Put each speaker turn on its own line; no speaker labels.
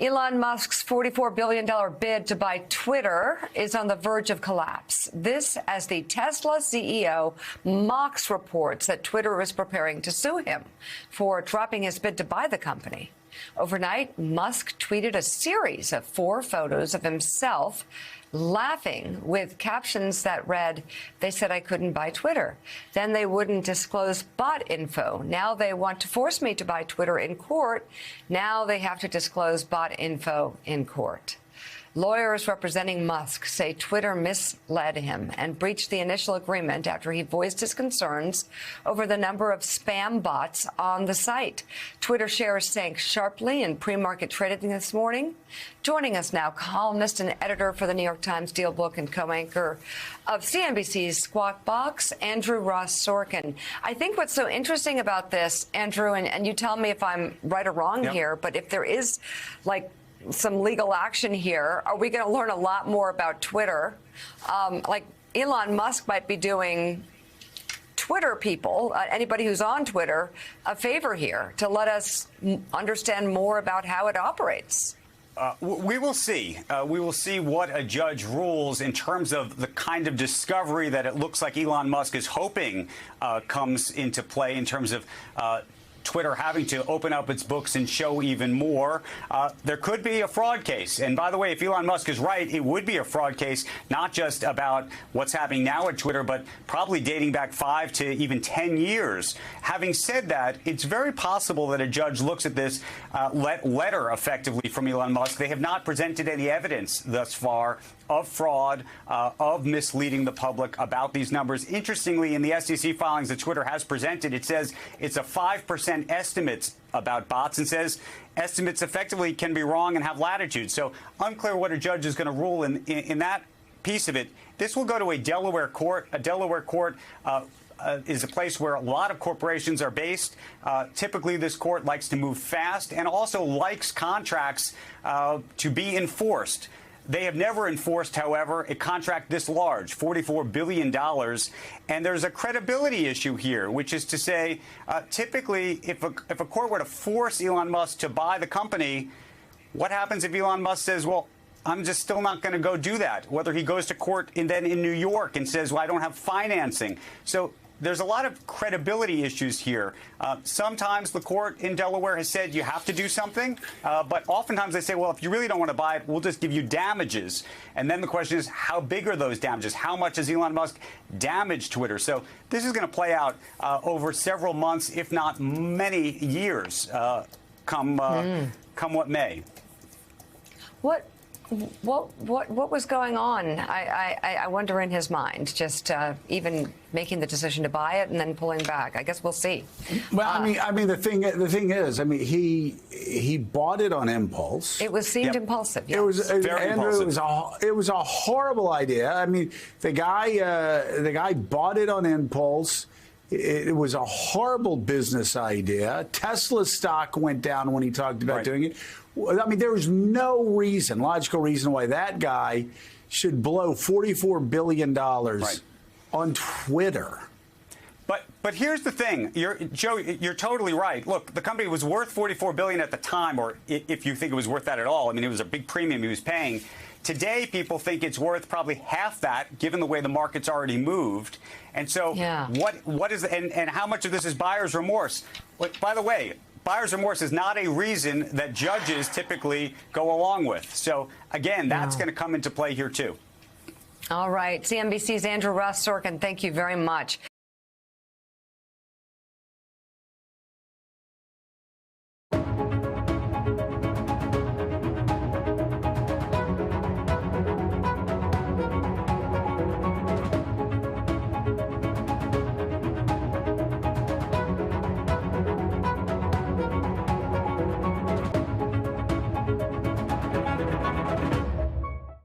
Elon Musk's $44 billion bid to buy Twitter is on the verge of collapse. This as the Tesla CEO mocks reports that Twitter is preparing to sue him for dropping his bid to buy the company. Overnight, Musk tweeted a series of 4 photos of himself laughing with captions that read, "They said I couldn't buy Twitter. Then they wouldn't disclose bot info. Now they want to force me to buy Twitter in court. Now they have to disclose bot info in court." Lawyers representing Musk say Twitter misled him and breached the initial agreement after he voiced his concerns over the number of spam bots on the site. Twitter shares sank sharply in pre-market trading this morning. Joining us now, columnist and editor for the New York Times DealBook and co-anchor of CNBC's Squawk Box, Andrew Ross Sorkin. I think what's so interesting about this, Andrew, and you tell me if I'm right or wrong here, but if there is some legal action here, are we going to learn a lot more about Twitter? Like Elon Musk might be doing Twitter people, anybody who's on Twitter, a favor here to let us understand more about how it operates.
We will see. We will see what a judge rules in terms of the kind of discovery that it looks like Elon Musk is hoping comes into play in terms of Twitter having to open up its books and show even more. There could be a fraud case. And by the way, if Elon Musk is right, it would be a fraud case, not just about what's happening now at Twitter, but probably dating back 5 to even 10 years. Having said that, it's very possible that a judge looks at this letter effectively from Elon Musk. They have not presented any evidence thus far of fraud, of misleading the public about these numbers. Interestingly, in the SEC filings that Twitter has presented, it says it's a 5% estimates about bots and says estimates effectively can be wrong and have latitude. So unclear what a judge is going to rule in that piece of it. This will go to a Delaware court. A Delaware court is a place where a lot of corporations are based. Typically, this court likes to move fast and also likes contracts to be enforced. They have never enforced, however, a contract this large, $44 billion. And there's a credibility issue here, which is to say, typically, if a court were to force Elon Musk to buy the company, what happens if Elon Musk says, well, I'm just still not going to go do that, whether he goes to court and then in New York and says, well, I don't have financing. So there's a lot of credibility issues here. Sometimes the court in Delaware has said you have to do something, but oftentimes they say, well, if you really don't want to buy it, we'll just give you damages. And then the question is, how big are those damages? How much has Elon Musk damaged Twitter? So this is going to play out over several months, if not many years, come what may.
What was going on? I wonder in his mind, just even making the decision to buy it and then pulling back. I guess we'll see.
Well, I mean, the thing is, I mean, he bought it on impulse.
It seemed impulsive. Yes.
It was
very
Andrew,
impulsive.
It was a horrible idea. I mean, the guy bought it on impulse. It was a horrible business idea. Tesla stock went down when he talked about doing it. I mean, there was no logical reason why that guy should blow $44 billion on Twitter.
But here's the thing, Joe, you're totally right. Look, the company was worth $44 billion at the time, or if you think it was worth that at all. I mean, it was a big premium he was paying. Today, people think it's worth probably half that, given the way the market's already moved. And so, what is and how much of this is buyer's remorse? By the way, buyer's remorse is not a reason that judges typically go along with. So, again, that's going to come into play here, too.
All right. CNBC's Andrew Ross Sorkin, thank you very much.